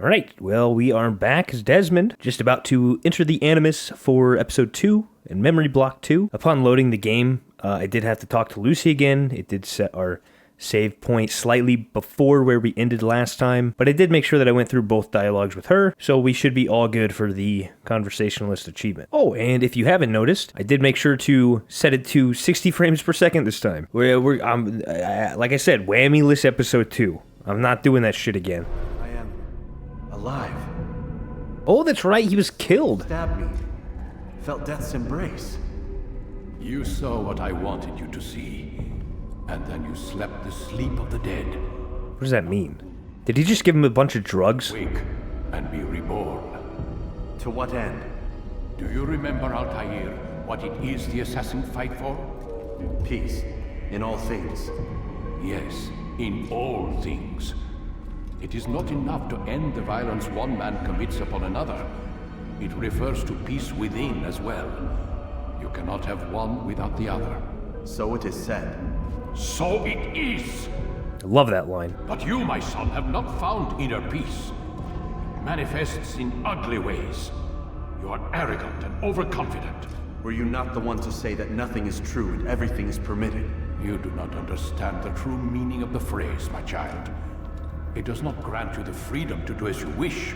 Alright, well, we are back as Desmond, just about to enter the Animus for Episode 2 and Memory Block 2. Upon loading the game, I did have to talk to Lucy again. It did set our save point slightly before where we ended last time, but I did make sure that I went through both dialogues with her, so we should be all good for the Conversationalist achievement. Oh, and if you haven't noticed, I did make sure to set it to 60 frames per second this time. Like I said, whammyless Episode 2. I'm not doing that shit again. I am alive. Oh, that's right, he was killed. Stabbed me. Felt death's embrace. You saw what I wanted you to see, and then you slept the sleep of the dead. What does that mean? Did he just give him a bunch of drugs? Wake and be reborn. To what end? Do you remember, Altair, what it is the assassin fight for? Peace. In all things. Yes, in all things. It is not enough to end the violence one man commits upon another. It refers to peace within as well. You cannot have one without the other. So it is said. So it is! I love that line. But you, my son, have not found inner peace. It manifests in ugly ways. You are arrogant and overconfident. Were you not the one to say that nothing is true and everything is permitted? You do not understand the true meaning of the phrase, my child. It does not grant you the freedom to do as you wish.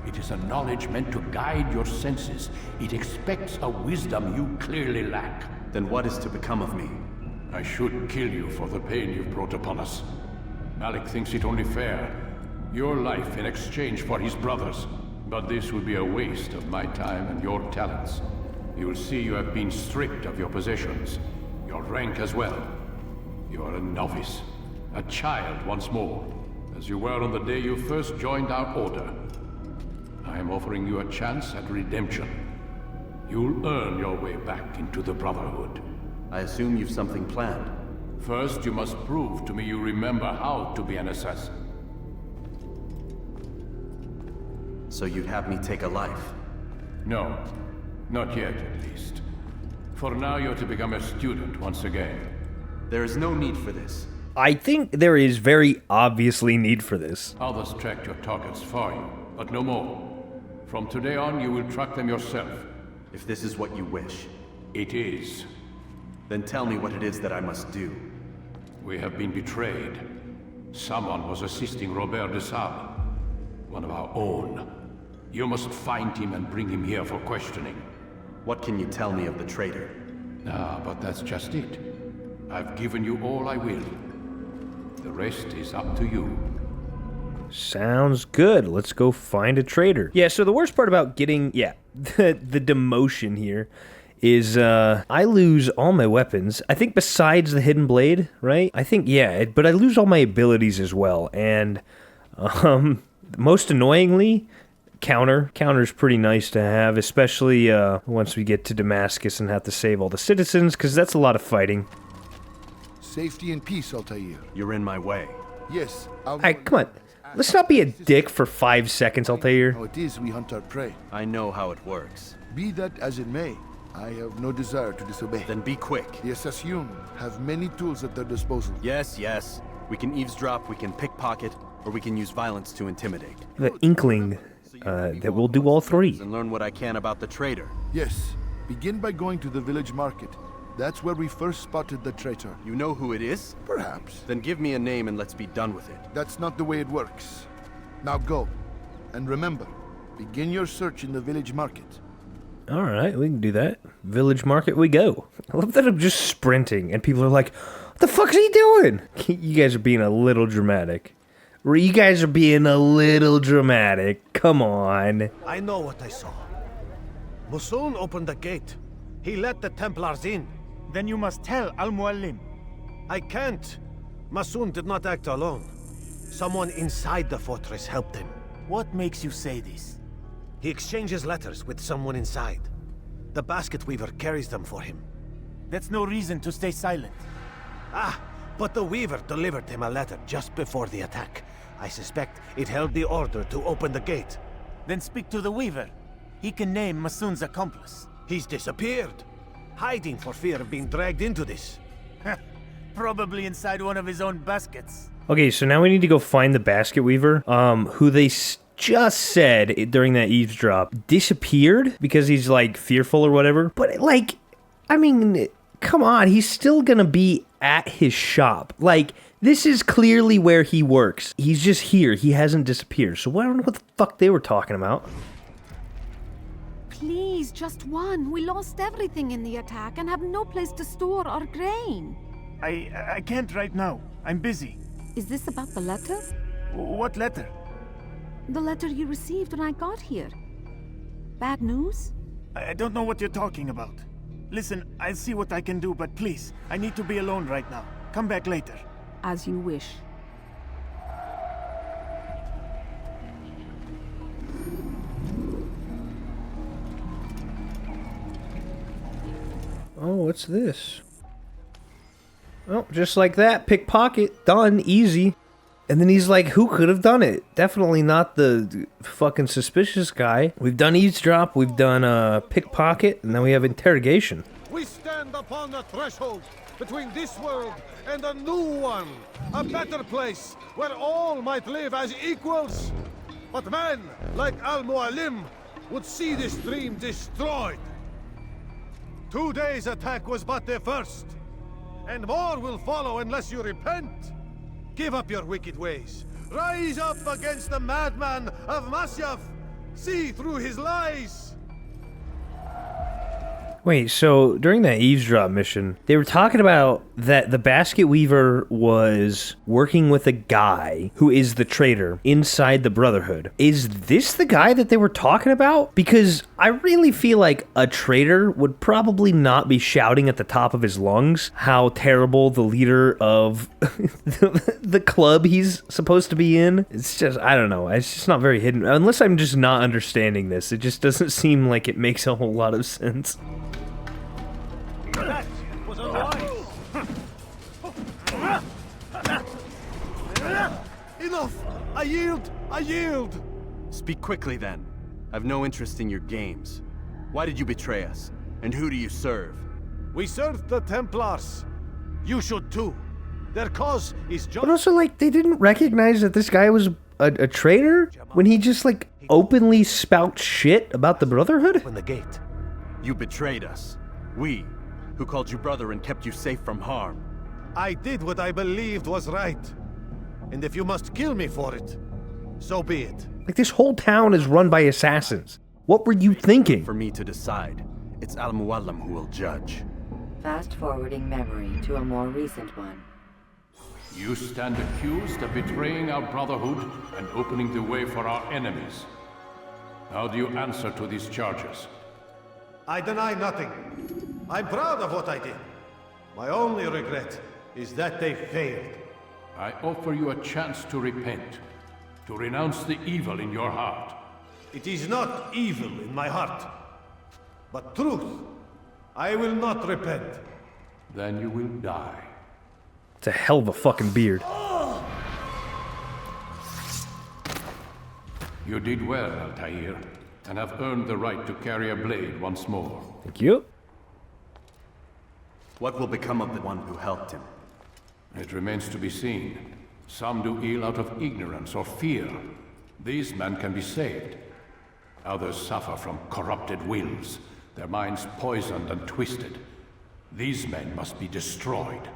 It is a knowledge meant to guide your senses. It expects a wisdom you clearly lack. Then what is to become of me? I should kill you for the pain you've brought upon us. Malik thinks it only fair. Your life in exchange for his brother's. But this would be a waste of my time and your talents. You will see you have been stripped of your possessions. Your rank as well. You are a novice. A child once more. As you were on the day you first joined our order. I am offering you a chance at redemption. You'll earn your way back into the Brotherhood. I assume you've something planned. First, you must prove to me you remember how to be an assassin. So you'd have me take a life? No. Not yet, at least. For now, you're to become a student once again. There is no need for this. I think there is very obviously need for this. Others tracked your targets for you, but no more. From today on, you will track them yourself. If this is what you wish. It is. Then tell me what it is that I must do. We have been betrayed. Someone was assisting Robert de Sable, one of our own. You must find him and bring him here for questioning. What can you tell me of the traitor? Ah, but that's just it. I've given you all I will. The rest is up to you. Sounds good. Let's go find a traitor. Yeah, so the worst part about getting, the demotion here is I lose all my weapons. I think besides the hidden blade, right? I think, but I lose all my abilities as well. And most annoyingly, Counter's pretty nice to have, especially once we get to Damascus and have to save all the citizens, because that's a lot of fighting. Safety and peace, Altair. You're in my way. Yes, Alright, come on. Let's not be a dick for 5 seconds, Altair. How it is we hunt our prey. I know how it works. Be that as it may, I have no desire to disobey. Then be quick. The Assassin have many tools at their disposal. Yes. We can eavesdrop, we can pickpocket, or we can use violence to intimidate. The inkling that we'll do all three. And learn what I can about the traitor. Yes, begin by going to the village market. That's where we first spotted the traitor. You know who it is? Perhaps. Then give me a name and let's be done with it. That's not the way it works. Now go. And remember, begin your search in the village market. Alright, we can do that. Village market we go. I love that I'm just sprinting and people are like, what the fuck's he doing? You guys are being a little dramatic. Come on. I know what I saw. Musoon opened the gate. He let the Templars in. Then you must tell Al-Muallim. I can't. Musoon did not act alone. Someone inside the fortress helped him. What makes you say this? He exchanges letters with someone inside. The basket weaver carries them for him. That's no reason to stay silent. But the weaver delivered him a letter just before the attack. I suspect it held the order to open the gate. Then speak to the weaver. He can name Masoon's accomplice. He's disappeared, hiding for fear of being dragged into this. Probably inside one of his own baskets. Okay, so now we need to go find the basket weaver, who they just said during that eavesdrop disappeared because he's like fearful or whatever. But like, I mean, come on, he's still gonna be at his shop. Like, this is clearly where he works. He's just here. He hasn't disappeared. So I don't know what the fuck they were talking about. Please, just one. We lost everything in the attack and have no place to store our grain. I can't right now. I'm busy. Is this about the letter? What letter? The letter you received when I got here. Bad news? I don't know what you're talking about. Listen, I'll see what I can do, but please, I need to be alone right now. Come back later. As you wish. Oh, what's this? Oh, just like that, pickpocket, done, easy. And then he's like, who could have done it? Definitely not the fucking suspicious guy. We've done eavesdrop, we've done pickpocket, and then we have interrogation. We stand upon the threshold between this world and a new one. A better place where all might live as equals. But men like Al-Mualim would see this dream destroyed. Today's attack was but the first. And more will follow unless you repent. Give up your wicked ways. Rise up against the madman of Masyaf. See through his lies. Wait, so during that eavesdrop mission, they were talking about that the basket weaver was working with a guy who is the traitor inside the Brotherhood. Is this the guy that they were talking about? Because I really feel like a traitor would probably not be shouting at the top of his lungs how terrible the leader of the club he's supposed to be in. It's just, I don't know. It's just not very hidden. Unless I'm just not understanding this. It just doesn't seem like it makes a whole lot of sense. That was a lie. Enough! I yield! I yield! Speak quickly then. I've no interest in your games. Why did you betray us? And who do you serve? We serve the Templars. You should too. Their cause is just... But also, like, they didn't recognize that this guy was a traitor when he just, like, openly spouts shit about the Brotherhood? Open the gate. You betrayed us. We, who called you brother and kept you safe from harm. I did what I believed was right. And if you must kill me for it, so be it. Like, this whole town is run by assassins. What were you thinking? For me to decide, it's Al-Mualim who will judge. Fast-forwarding memory to a more recent one. You stand accused of betraying our brotherhood and opening the way for our enemies. How do you answer to these charges? I deny nothing. I'm proud of what I did. My only regret is that they failed. I offer you a chance to repent, to renounce the evil in your heart. It is not evil in my heart, but truth. I will not repent. Then you will die. It's a hell of a fucking beard. You did well, Altair, and have earned the right to carry a blade once more. Thank you. What will become of the one who helped him? It remains to be seen. Some do ill out of ignorance or fear. These men can be saved. Others suffer from corrupted wills, their minds poisoned and twisted. These men must be destroyed.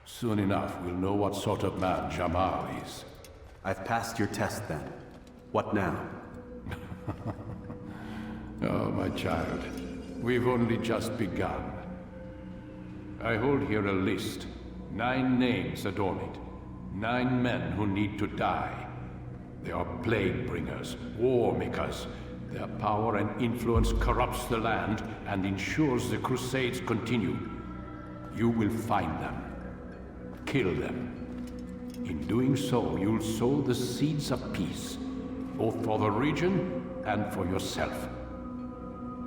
Soon enough, we'll know what sort of man Jamal is. I've passed your test then. What now? Oh, my child. We've only just begun. I hold here a list. 9 names adorn it. 9 men who need to die. They are plague bringers, war makers. Their power and influence corrupts the land and ensures the crusades continue. You will find them. Kill them. In doing so, you'll sow the seeds of peace, both for the region and for yourself.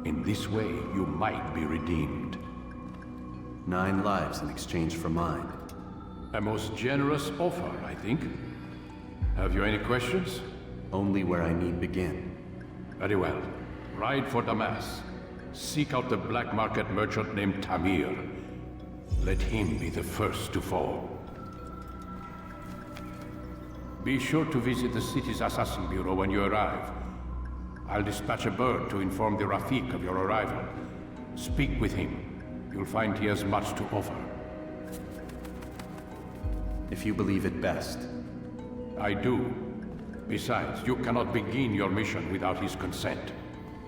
In this way, you might be redeemed. 9 lives in exchange for mine. A most generous offer, I think. Have you any questions? Only where I need begin. Very well. Ride for Damascus. Seek out the black market merchant named Tamir. Let him be the first to fall. Be sure to visit the city's assassin bureau when you arrive. I'll dispatch a bird to inform the Rafik of your arrival. Speak with him. You'll find he has much to offer. If you believe it best. I do. Besides, you cannot begin your mission without his consent.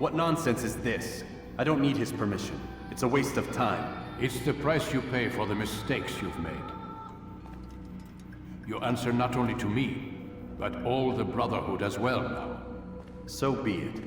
What nonsense is this? I don't need his permission. It's a waste of time. It's the price you pay for the mistakes you've made. You answer not only to me, but all the Brotherhood as well now. So be it.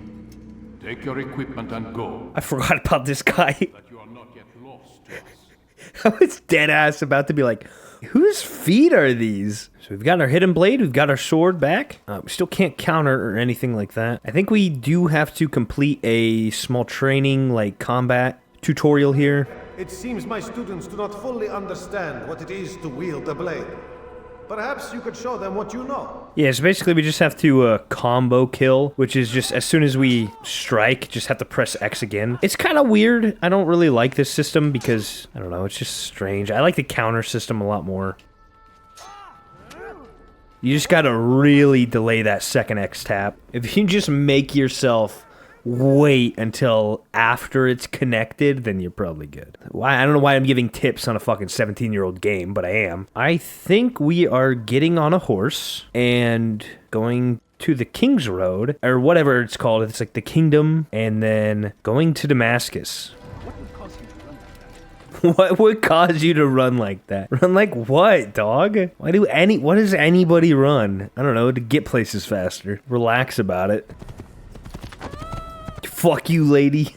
Take your equipment and go. I forgot about this guy. But you are not yet lost to us. I was dead ass about to be like, whose feet are these? So we've got our hidden blade, we've got our sword back. We still can't counter or anything like that. I think we do have to complete a small training, like combat tutorial here. It seems my students do not fully understand what it is to wield a blade. Perhaps you could show them what you know. Yeah, so basically we just have to combo kill, which is just as soon as we strike, just have to press X again. It's kind of weird. I don't really like this system because, I don't know, it's just strange. I like the counter system a lot more. You just gotta really delay that second X tap. If you just make yourself wait until after it's connected, then you're probably good. I don't know why I'm giving tips on a fucking 17-year-old game, but I am. I think we are getting on a horse and going to the King's Road, or whatever it's called. It's like the Kingdom, and then going to Damascus. What would cause you to run like that? Run like what, dog? What does anybody run? I don't know, to get places faster. Relax about it. Fuck you, lady.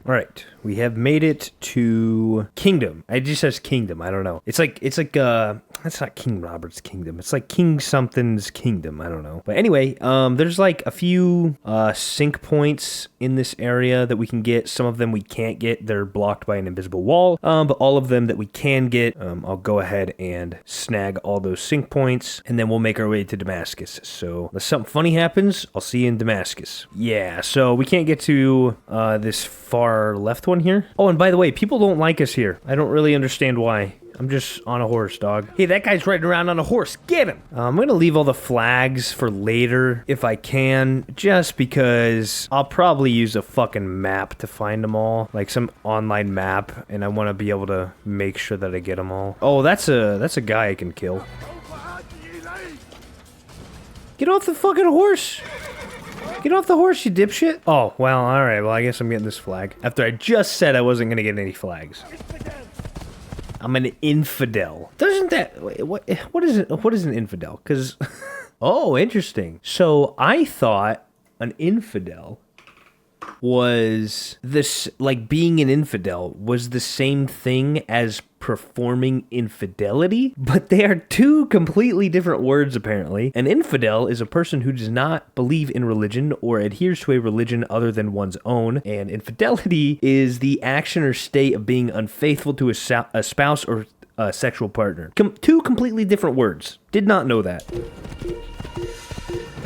Alright, we have made it to Kingdom. It just says Kingdom, I don't know. It's like, that's not King Robert's Kingdom. It's like King something's Kingdom, I don't know. But anyway, there's like a few sync points in this area that we can get. Some of them we can't get. They're blocked by an invisible wall. But all of them that we can get, I'll go ahead and snag all those sync points, and then we'll make our way to Damascus. So unless something funny happens, I'll see you in Damascus. Yeah, so we can't get to this far left one here. Oh, and by the way, people don't like us here. I don't really understand why. I'm just on a horse, dog. Hey, that guy's riding around on a horse. Get him! I'm gonna leave all the flags for later if I can, just because I'll probably use a fucking map to find them all, like some online map, and I want to be able to make sure that I get them all. Oh, that's a guy I can kill. Get off the fucking horse! Get off the horse, you dipshit! Oh, well, alright, well, I guess I'm getting this flag. After I just said I wasn't gonna get any flags. I'm an infidel. Doesn't that... What is an infidel? Because... Oh, interesting. So, I thought an infidel was this... Like, being an infidel was the same thing as performing infidelity, but they are two completely different words, apparently. An infidel is a person who does not believe in religion or adheres to a religion other than one's own, and infidelity is the action or state of being unfaithful to a spouse or a sexual partner. Two completely different words. Did not know that.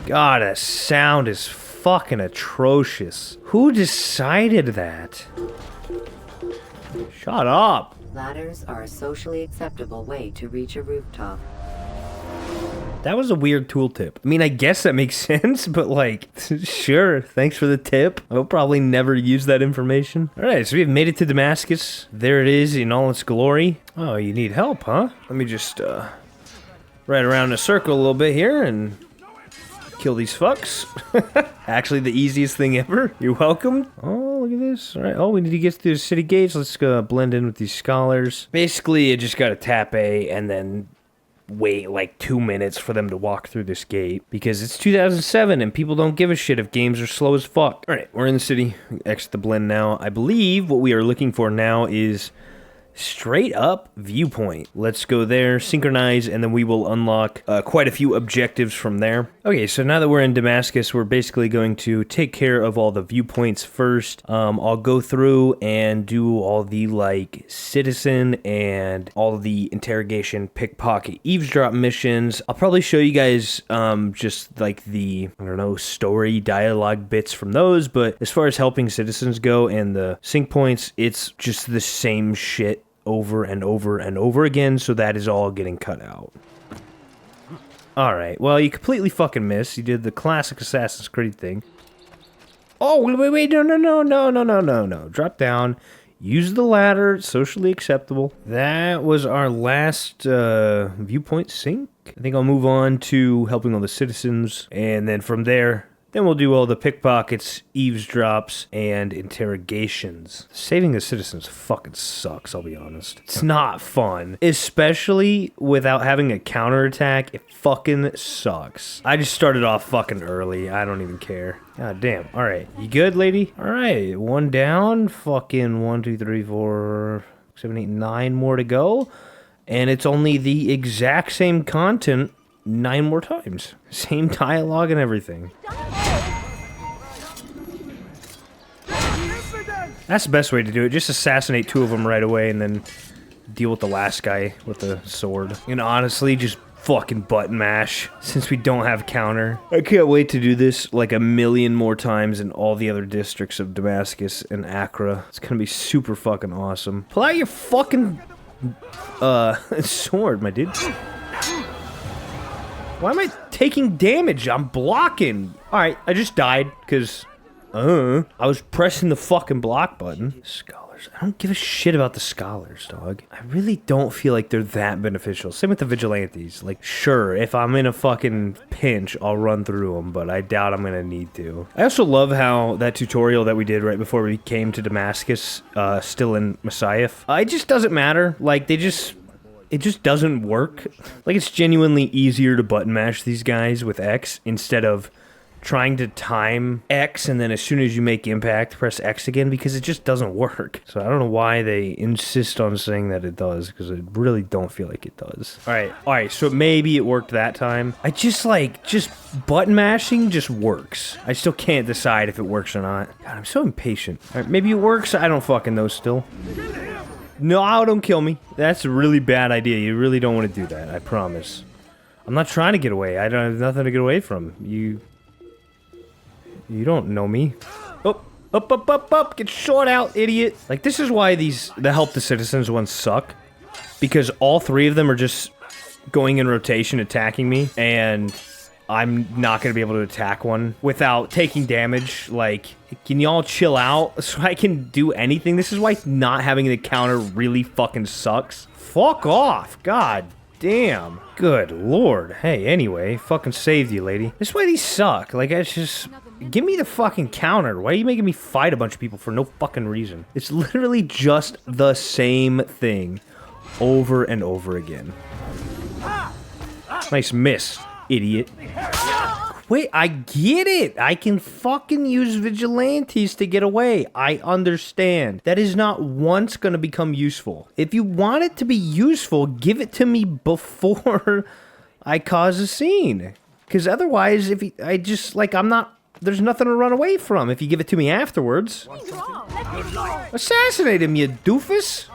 God, that sound is fucking atrocious. Who decided that? Shut up. Ladders are a socially acceptable way to reach a rooftop. That was a weird tooltip. I mean, I guess that makes sense, but like, sure, thanks for the tip. I'll probably never use that information. Alright, so we've made it to Damascus. There it is in all its glory. Oh, you need help, huh? Let me just, ride around in a circle a little bit here and kill these fucks. Actually, the easiest thing ever. You're welcome. Oh, look at this. All right. Oh, we need to get through the city gates. Let's go blend in with these scholars. Basically, you just gotta tap A and then wait like 2 minutes for them to walk through this gate, because it's 2007 and people don't give a shit if games are slow as fuck. All right, we're in the city. Exit the blend now. I believe what we are looking for now is straight up viewpoint. Let's go there, synchronize, and then we will unlock quite a few objectives from there. Okay, so now that we're in Damascus, we're basically going to take care of all the viewpoints first. I'll go through and do all the like citizen and all the interrogation, pickpocket, eavesdrop missions. I'll probably show you guys just like the, I don't know, story dialogue bits from those, but as far as helping citizens go and the sync points, it's just the same shit over and over and over again, so that is all getting cut out. Alright, well, you completely fucking missed. You did the classic Assassin's Creed thing. Oh, wait, no. Drop down. Use the ladder. Socially acceptable. That was our last viewpoint sync. I think I'll move on to helping all the citizens. And then from there, then we'll do all the pickpockets, eavesdrops, and interrogations. Saving the citizens fucking sucks, I'll be honest. It's not fun. Especially without having a counterattack, it fucking sucks. I just started off fucking early. I don't even care. God damn. Alright, you good, lady? Alright, one down. Fucking 1, 2, 3, 4, 7, 8, 9 more to go. And it's only the exact same content 9 more times. Same dialogue and everything. That's the best way to do it. Just assassinate 2 of them right away and then deal with the last guy with the sword. And honestly, just fucking button mash since we don't have counter. I can't wait to do this like a million more times in all the other districts of Damascus and Accra. It's gonna be super fucking awesome. Pull out your fucking sword, my dude. Why am I taking damage? I'm blocking. Alright, I just died, because, I was pressing the fucking block button. Scholars. I don't give a shit about the scholars, dog. I really don't feel like they're that beneficial. Same with the vigilantes. Like, sure, if I'm in a fucking pinch, I'll run through them, but I doubt I'm gonna need to. I also love how that tutorial that we did right before we came to Damascus, still in Messiah, it just doesn't matter. Like, it just doesn't work. Like, it's genuinely easier to button mash these guys with X instead of trying to time X and then as soon as you make impact, press X again, because it just doesn't work. So I don't know why they insist on saying that it does, because I really don't feel like it does. Alright, so maybe it worked that time. I just button mashing just works. I still can't decide if it works or not. God, I'm so impatient. Alright, maybe it works, I don't fucking know still. No, don't kill me. That's a really bad idea. You really don't want to do that, I promise. I'm not trying to get away. I don't have nothing to get away from. You don't know me. Up. Get short out, idiot. Like, this is why the help the citizens ones suck. Because all 3 of them are just going in rotation attacking me. And I'm not going to be able to attack one without taking damage. Like, can y'all chill out so I can do anything? This is why not having the counter really fucking sucks. Fuck off. God damn. Good lord. Hey, anyway, fucking saved you, lady. This is why these suck. Like, it's just... Give me the fucking counter. Why are you making me fight a bunch of people for no fucking reason? It's literally just the same thing over and over again. Nice miss, idiot. Wait, I get it. I can fucking use vigilantes to get away. I understand. That is not once gonna become useful. If you want it to be useful, give it to me before I cause a scene. Because otherwise, there's nothing to run away from if you give it to me afterwards. Assassinate him, you doofus!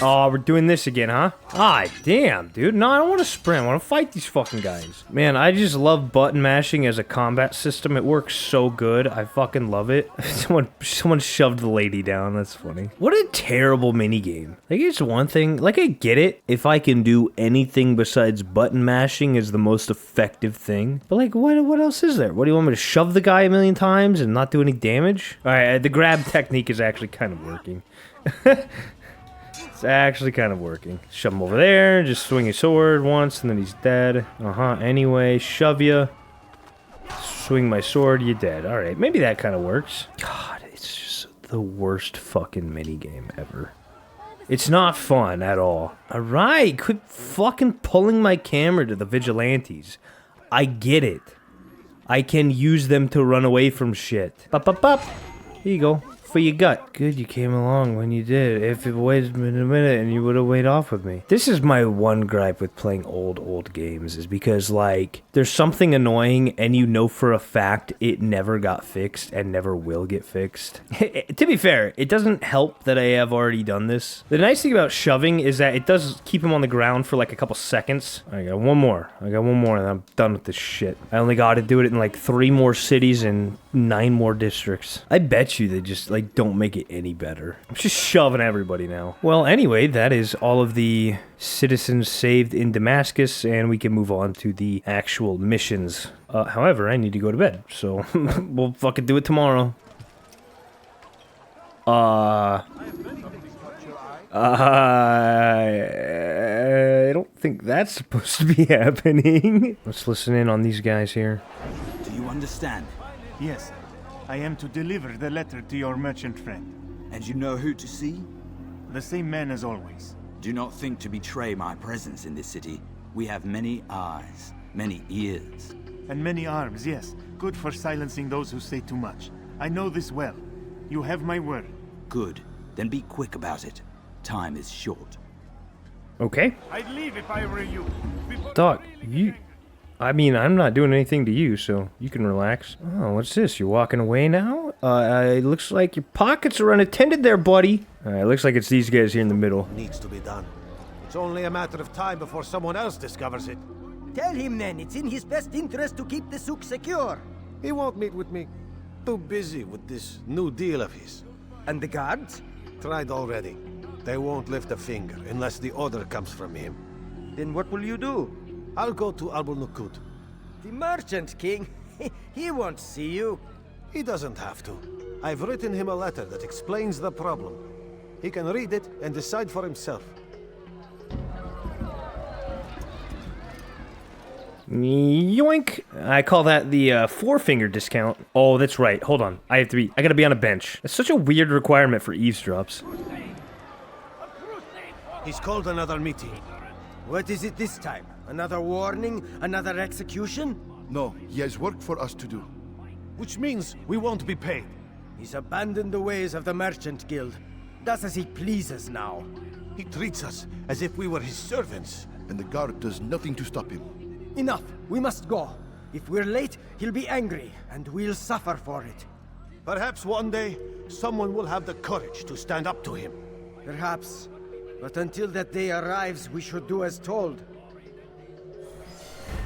Oh, we're doing this again, huh? Ah, damn, dude. No, I don't want to sprint. I want to fight these fucking guys. Man, I just love button mashing as a combat system. It works so good. I fucking love it. Someone shoved the lady down. That's funny. What a terrible minigame. Like, it's one thing. Like, I get it. If I can do anything besides button mashing is the most effective thing. But, like, what else is there? What, do you want me to shove the guy a million times and not do any damage? Alright, the grab technique is actually kind of working. It's actually kind of working. Shove him over there, just swing his sword once, and then he's dead. Anyway, shove ya. Swing my sword, you're dead. Alright, maybe that kind of works. God, it's just the worst fucking minigame ever. It's not fun at all. Alright, quit fucking pulling my camera to the vigilantes. I get it. I can use them to run away from shit. Here you go. For your gut. Good you came along when you did. If it waited a minute and you would have waited off with me. This is my one gripe with playing old games, is because, like, there's something annoying and you know for a fact it never got fixed and never will get fixed. To be fair, it doesn't help that I have already done this. The nice thing about shoving is that it does keep him on the ground for like a couple seconds. I got one more and I'm done with this shit. I only got to do it in like 3 more cities and 9 more districts. I bet you they just, like, don't make it any better. I'm just shoving everybody now. Well, anyway, that is all of the citizens saved in Damascus, and we can move on to the actual missions. However, I need to go to bed, so we'll fucking do it tomorrow. I don't think that's supposed to be happening. Let's listen in on these guys here. Do you understand? Yes, I am to deliver the letter to your merchant friend. And you know who to see? The same man as always. Do not think to betray my presence in this city. We have many eyes, many ears. And many arms, yes. Good for silencing those who say too much. I know this well. You have my word. Good. Then be quick about it. Time is short. Okay. I'd leave if I were you. Doc, I mean, I'm not doing anything to you, so you can relax. Oh, what's this? You're walking away now? It looks like your pockets are unattended there, buddy. It looks like it's these guys here in the middle. Needs to be done. It's only a matter of time before someone else discovers it. Tell him then, it's in his best interest to keep the souk secure. He won't meet with me. Too busy with this new deal of his. And the guards? Tried already. They won't lift a finger unless the order comes from him. Then what will you do? I'll go to Al-Nukut. The merchant king? He won't see you. He doesn't have to. I've written him a letter that explains the problem. He can read it and decide for himself. Yoink! I call that the four-finger discount. Oh, that's right. Hold on. I gotta be on a bench. That's such a weird requirement for eavesdrops. He's called another meeting. What is it this time? Another warning? Another execution? No, he has work for us to do. Which means we won't be paid. He's abandoned the ways of the Merchant Guild. Does as he pleases now. He treats us as if we were his servants. And the guard does nothing to stop him. Enough! We must go. If we're late, he'll be angry, and we'll suffer for it. Perhaps one day, someone will have the courage to stand up to him. Perhaps. But until that day arrives, we should do as told.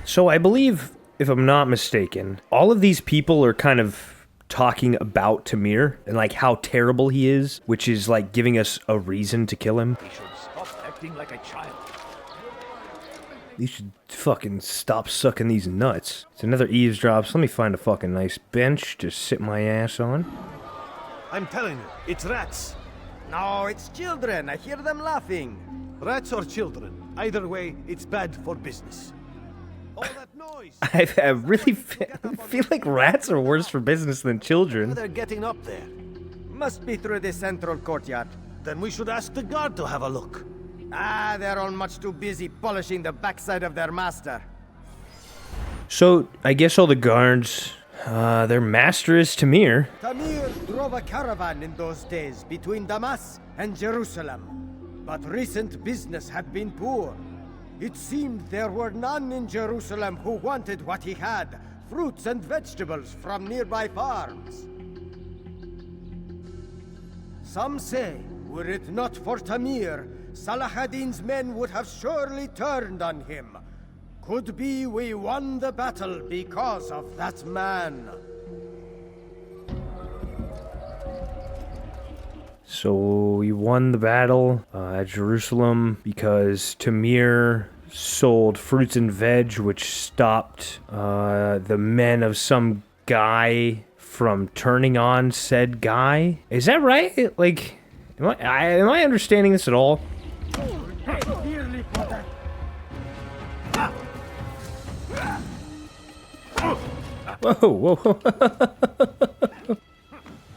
So I believe, if I'm not mistaken, all of these people are kind of talking about Tamir and like how terrible he is, which is like giving us a reason to kill him. He should stop acting like a child. You should fucking stop sucking these nuts. It's another eavesdrops. Let me find a fucking nice bench to sit my ass on. I'm telling you, it's rats. No, it's children. I hear them laughing. Rats or children. Either way, it's bad for business. All that noise. I really feel like rats are worse for business than children. They're getting up there. Must be through the central courtyard. Then we should ask the guard to have a look. Ah, they're all much too busy polishing the backside of their master. So, I guess all the guards, their master is Tamir. Tamir drove a caravan in those days between Damascus and Jerusalem. But recent business had been poor. It seemed there were none in Jerusalem who wanted what he had, fruits and vegetables from nearby farms. Some say, were it not for Tamir, Salah ad-Din's men would have surely turned on him. Could be we won the battle because of that man. So we won the battle at Jerusalem because Tamir sold fruits and veg, which stopped the men of some guy from turning on said guy. Is that right? Like, am I understanding this at all? Whoa, whoa.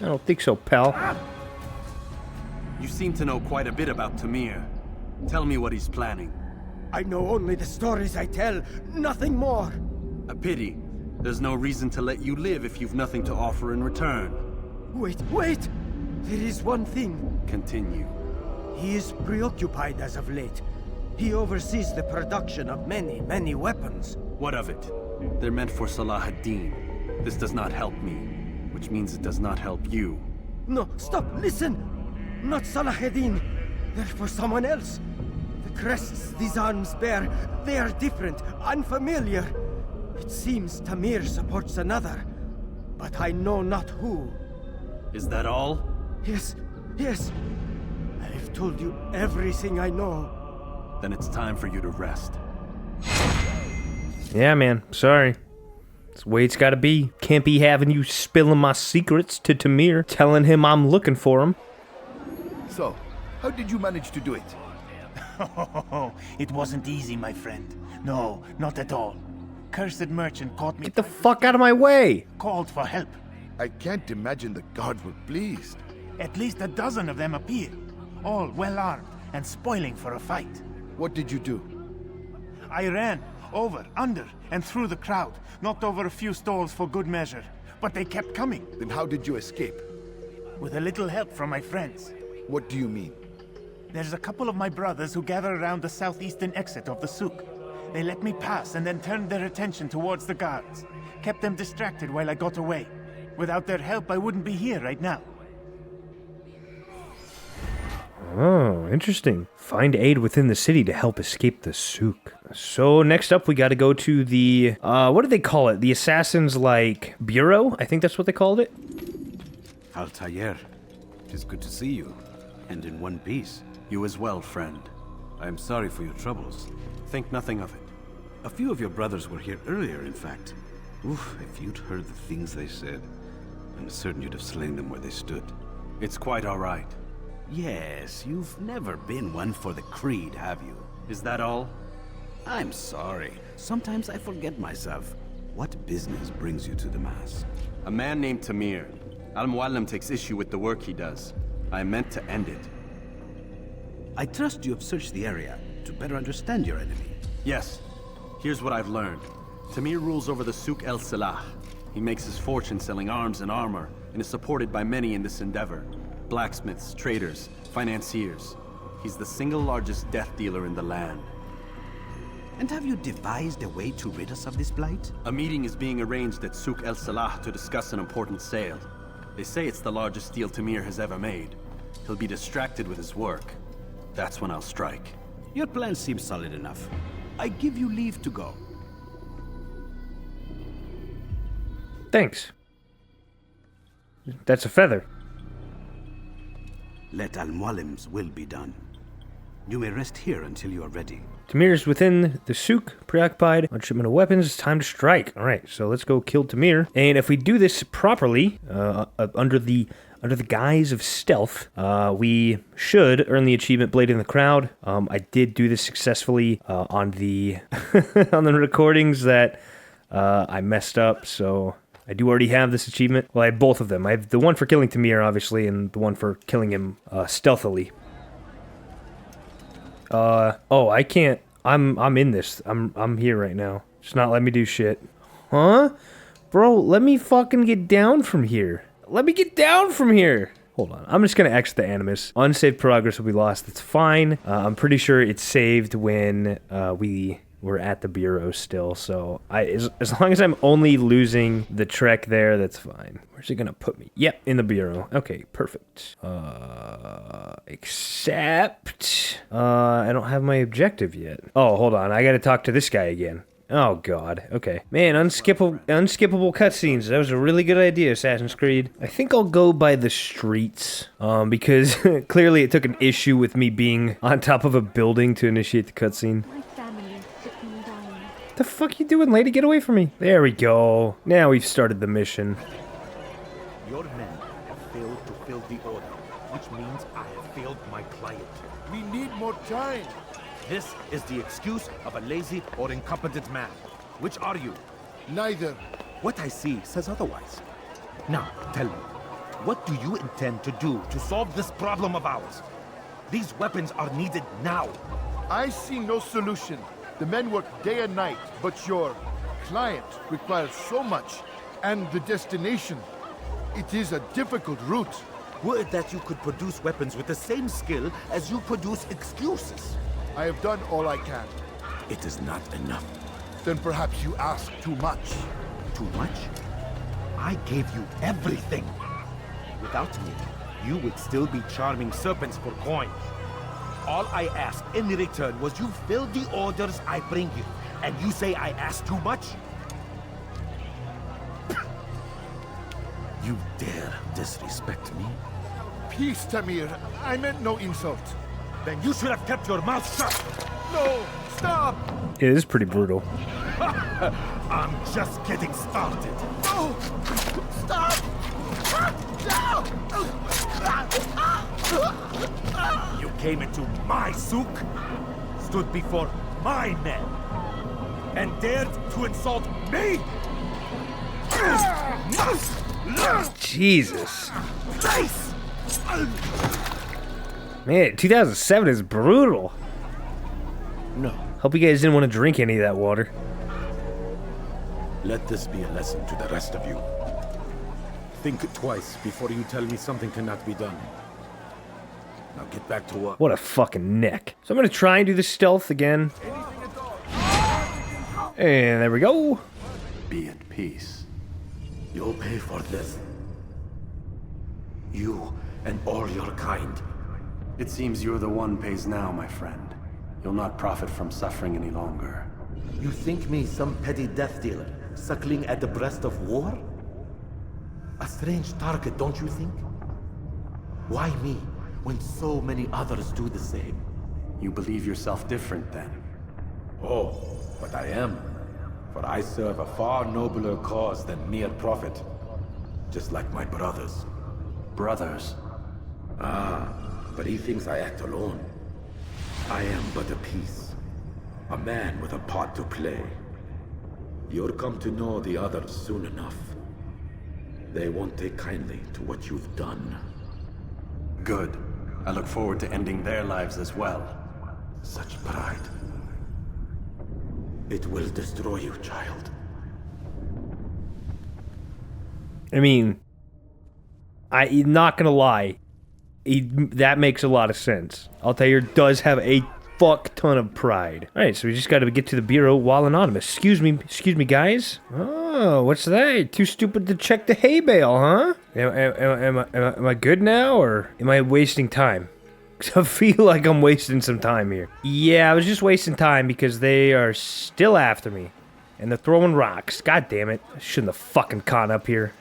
I don't think so, pal. You seem to know quite a bit about Tamir. Tell me what he's planning. I know only the stories I tell, nothing more. A pity. There's no reason to let you live if you've nothing to offer in return. Wait! There is one thing. Continue. He is preoccupied as of late. He oversees the production of many weapons. What of it? They're meant for Salah ad-Din. This does not help me, which means it does not help you. No, stop, listen! Not Salah ad-Din. They're for someone else. The crests these arms bear, they are different, unfamiliar. It seems Tamir supports another, but I know not who. Is that all? Yes, yes. I've told you everything I know. Then it's time for you to rest. Yeah, man. Sorry. It's the way it's gotta be. Can't be having you spilling my secrets to Tamir, telling him I'm looking for him. So, how did you manage to do it? It wasn't easy, my friend. No, not at all. Cursed merchant caught me. Get the fuck out of my way! Called for help. I can't imagine the guards were pleased. At least a dozen of them appeared, all well armed and spoiling for a fight. What did you do? I ran over, under, and through the crowd, knocked over a few stalls for good measure, but they kept coming. Then how did you escape? With a little help from my friends. What do you mean? There's a couple of my brothers who gather around the southeastern exit of the souk. They let me pass and then turned their attention towards the guards. Kept them distracted while I got away. Without their help, I wouldn't be here right now. Oh, interesting. Find aid within the city to help escape the souk. So next up, we got to go to the, what do they call it? The Assassin's, bureau? I think that's what they called it. Altair, it is good to see you, and in one piece. You as well, friend. I am sorry for your troubles. Think nothing of it. A few of your brothers were here earlier, in fact. Oof, if you'd heard the things they said, I'm certain you'd have slain them where they stood. It's quite all right. Yes, you've never been one for the creed, have you? Is that all? I'm sorry. Sometimes I forget myself. What business brings you to Damascus? A man named Tamir. Al-Muallim takes issue with the work he does. I meant to end it. I trust you have searched the area to better understand your enemy. Yes. Here's what I've learned. Tamir rules over the Souk el-Salah. He makes his fortune selling arms and armor, and is supported by many in this endeavor. Blacksmiths, traders, financiers. He's the single largest death dealer in the land. And have you devised a way to rid us of this blight? A meeting is being arranged at Souk el-Salah to discuss an important sale. They say it's the largest deal Tamir has ever made. He'll be distracted with his work. That's when I'll strike. Your plan seems solid enough. I give you leave to go. Thanks. That's a feather. Let Al-Muallim's will be done. You may rest here until you are ready. Tamir's within the souk, preoccupied on shipment of weapons. It's time to strike. All right, so let's go kill Tamir. And if we do this properly, under the guise of stealth, we should earn the achievement Blade in the Crowd. I did do this successfully on the on the recordings that I messed up, so I do already have this achievement. Well, I have both of them. I have the one for killing Tamir, obviously, and the one for killing him stealthily. Oh, I can't. I'm in this. I'm here right now. Just not let me do shit. Huh? Bro, let me fucking get down from here. Let me get down from here. Hold on. I'm just going to exit the Animus. Unsaved progress will be lost. That's fine. I'm pretty sure it's saved when we were at the bureau still. So as long as I'm only losing the trek there, that's fine. Where's it going to put me? Yep, in the bureau. Okay, perfect. Except I don't have my objective yet. Oh, hold on. I got to talk to this guy again. Oh, God. Okay. Man, unskippable cutscenes. That was a really good idea, Assassin's Creed. I think I'll go by the streets, because clearly it took an issue with me being on top of a building to initiate the cutscene. My family is sick and dying. What the fuck you doing, lady? Get away from me. There we go. Now we've started the mission. Your men have failed to fill the order, which means I have failed my client. We need more time. This is the excuse of a lazy or incompetent man. Which are you? Neither. What I see says otherwise. Now, tell me, what do you intend to do to solve this problem of ours? These weapons are needed now. I see no solution. The men work day and night, but your client requires so much, and the destination. It is a difficult route. Would that you could produce weapons with the same skill as you produce excuses. I have done all I can. It is not enough. Then perhaps you ask too much. Too much? I gave you everything. Without me, you would still be charming serpents for coin. All I ask in return was you fill the orders I bring you. And you say I ask too much? You dare disrespect me? Peace, Tamir. I meant no insult. Then you should have kept your mouth shut. No, stop! It is pretty brutal. I'm just getting started. No! Stop! You came into my souk, stood before my men, and dared to insult me? Jesus. Man, 2007 is brutal. No. Hope you guys didn't want to drink any of that water. Let this be a lesson to the rest of you. Think twice before you tell me something cannot be done. Now get back to work. What a fucking neck. So I'm going to try and do the stealth again. And there we go. Be at peace. You'll pay for this. You and all your kind. It seems you're the one pays now, my friend. You'll not profit from suffering any longer. You think me some petty death dealer, suckling at the breast of war? A strange target, don't you think? Why me, when so many others do the same? You believe yourself different, then? Oh, but I am. For I serve a far nobler cause than mere profit. Just like my brothers. Brothers? Ah, but he thinks I act alone. I am but a piece. A man with a part to play. You'll come to know the others soon enough. They won't take kindly to what you've done. Good. I look forward to ending their lives as well. Such pride. It will destroy you, child. I mean, I'm not gonna lie. That makes a lot of sense. Altair does have a fuck ton of pride. Alright, so we just gotta get to the bureau while anonymous. Excuse me, guys. Oh, what's that? Too stupid to check the hay bale, huh? Am I good now, or am I wasting time? Because I feel like I'm wasting some time here. Yeah, I was just wasting time because they are still after me. And they're throwing rocks. God damn it. I shouldn't have fucking caught up here.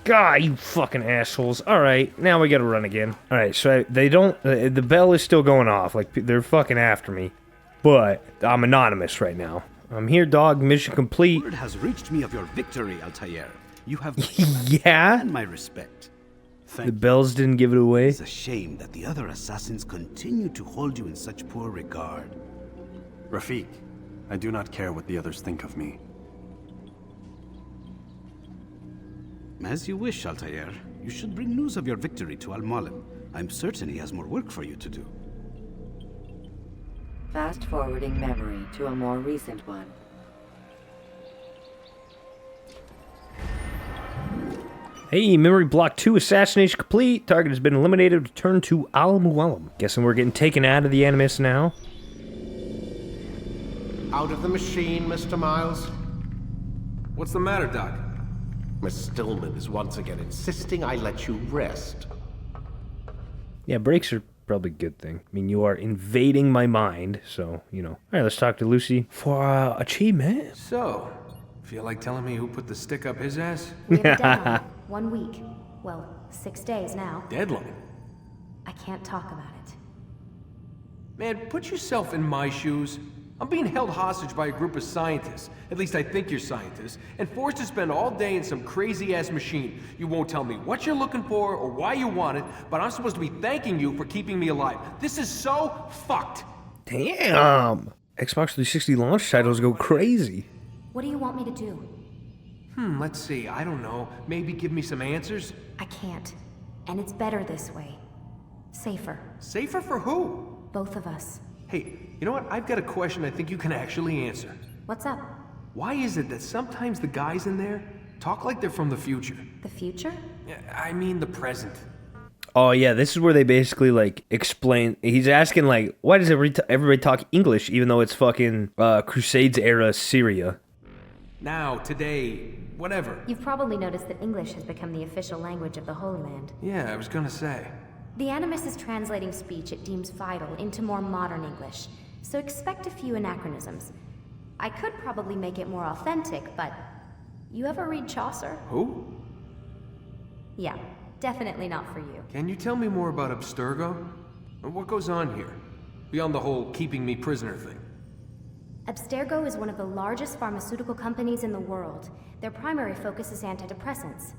God, you fucking assholes. Alright, now we gotta run again. Alright, so they don't... the bell is still going off. Like, they're fucking after me. But I'm anonymous right now. I'm here, dog. Mission complete. Word has reached me of your victory, Altair. You have... Yeah? And my respect. The bells didn't give it away. It's a shame that the other assassins continue to hold you in such poor regard. Rafik, I do not care what the others think of me. As you wish, Altair. You should bring news of your victory to Al-Malim. I'm certain he has more work for you to do. Fast-forwarding memory to a more recent one. Hey, memory block 2 assassination complete. Target has been eliminated. Return to Al-Mualim. Guessing we're getting taken out of the Animus now. Out of the machine, Mr. Miles. What's the matter, Doc? Miss Stillman is once again insisting I let you rest. Yeah, breaks are probably a good thing. I mean, you are invading my mind, so, you know. All right, let's talk to Lucy for achievement. So, feel like telling me who put the stick up his ass? We have a deadline. 1 week. Well, 6 days now. Deadline? I can't talk about it. Man, put yourself in my shoes. I'm being held hostage by a group of scientists. At least I think you're scientists. And forced to spend all day in some crazy-ass machine. You won't tell me what you're looking for or why you want it, but I'm supposed to be thanking you for keeping me alive. This is so fucked. Damn. Xbox 360 launch titles go crazy. What do you want me to do? Let's see. I don't know. Maybe give me some answers? I can't. And it's better this way. Safer. Safer for who? Both of us. Hey, you know what? I've got a question I think you can actually answer. What's up? Why is it that sometimes the guys in there talk like they're from the future? The future? I mean the present. Oh, yeah, this is where they basically, like, explain... He's asking, like, why does everybody talk English even though it's fucking Crusades-era Syria? Now, today, whatever. You've probably noticed that English has become the official language of the Holy Land. Yeah, I was gonna say. The Animus is translating speech it deems vital into more modern English, so expect a few anachronisms. I could probably make it more authentic, but... You ever read Chaucer? Who? Yeah, Definitely not for you. Can you tell me more about Abstergo? What goes on here? Beyond the whole keeping me prisoner thing. Abstergo is one of the largest pharmaceutical companies in the world. Their primary focus is antidepressants.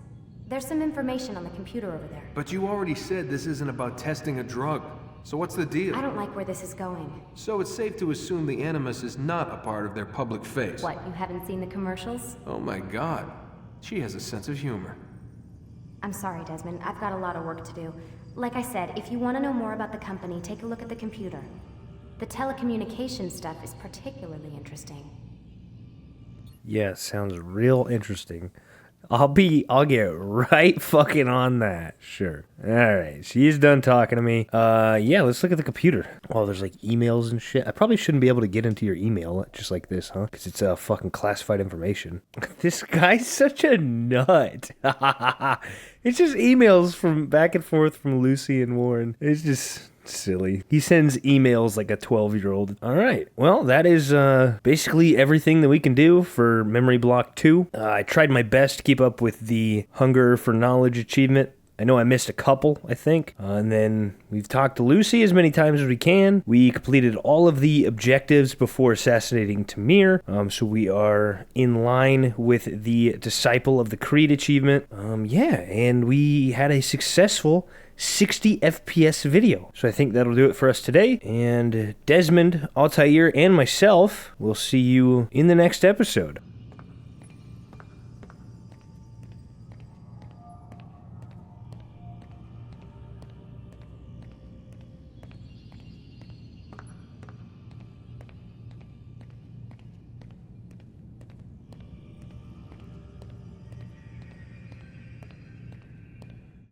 There's some information on the computer over there. But you already said this isn't about testing a drug. So what's the deal? I don't like where this is going. So it's safe to assume the Animus is not a part of their public face. What, you haven't seen the commercials? Oh my god. She has a sense of humor. I'm sorry, Desmond. I've got a lot of work to do. Like I said, if you want to know more about the company, take a look at the computer. The telecommunication stuff is particularly interesting. Yeah, sounds real interesting. I'll get right fucking on that. Sure. Alright, she's done talking to me. Yeah, let's look at the computer. Oh, there's like emails and shit. I probably shouldn't be able to get into your email just like this, huh? Because it's fucking classified information. This guy's such a nut. It's just emails from back and forth from Lucy and Warren. It's just silly. He sends emails like a 12-year-old. All right. Well, that is basically everything that we can do for Memory Block 2. I tried my best to keep up with the Hunger for Knowledge achievement. I know I missed a couple, I think. And then we've talked to Lucy as many times as we can. We completed all of the objectives before assassinating Tamir. So we are in line with the Disciple of the Creed achievement. Yeah, and we had a successful 60 FPS video. So I think that'll do it for us today. And Desmond, Altair, and myself will see you in the next episode.